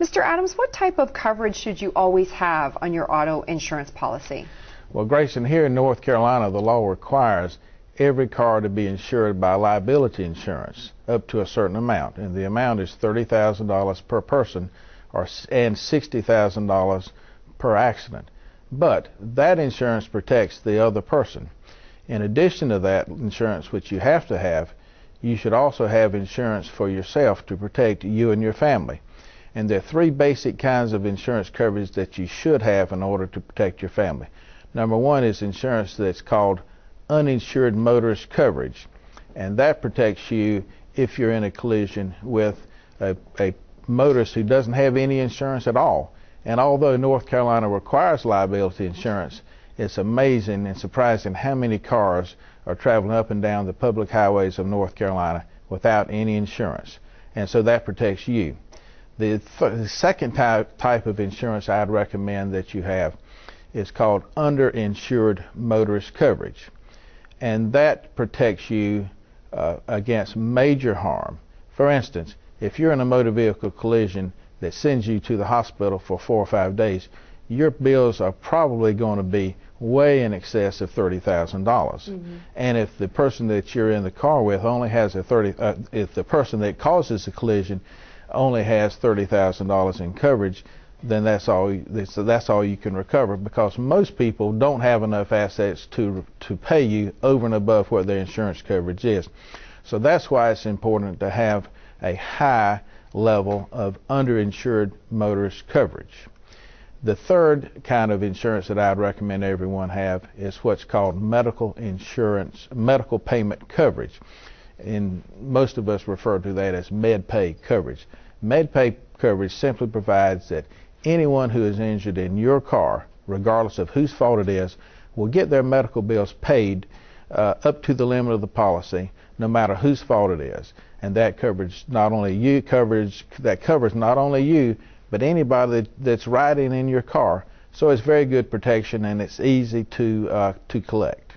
Mr. Adams, what type of coverage should you always have on your auto insurance policy? Well, Grayson, here in North Carolina, the law requires every car to be insured by liability insurance up to a certain amount, and the amount is $30,000 per person and $60,000 per accident. But that insurance protects the other person. In addition to that insurance, which you have to have, you should also have insurance for yourself to protect you and your family. And there are three basic kinds of insurance coverage that you should have in order to protect your family. Number one is insurance that's called uninsured motorist coverage, and that protects you if you're in a collision with a motorist who doesn't have any insurance at all. And although North Carolina requires liability insurance, it's amazing and surprising how many cars are traveling up and down the public highways of North Carolina without any insurance. And so that protects you. The second type of insurance I'd recommend that you have is called underinsured motorist coverage. And that protects you against major harm. For instance, if you're in a motor vehicle collision that sends you to the hospital for 4 or 5 days, your bills are probably going to be way in excess of $30,000. And if the person that you're in the car with only has if the person that causes the collision only has $30,000 in coverage, then that's all you can recover, because most people don't have enough assets to pay you over and above what their insurance coverage is. So that's why it's important to have a high level of underinsured motorist coverage. The third kind of insurance that I'd recommend everyone have is what's called medical insurance, medical payment coverage. And most of us refer to that as MedPay coverage. MedPay coverage simply provides that anyone who is injured in your car, regardless of whose fault it is, will get their medical bills paid up to the limit of the policy, no matter whose fault it is. And that covers not only you, but anybody that's riding in your car. So it's very good protection, and it's easy to collect.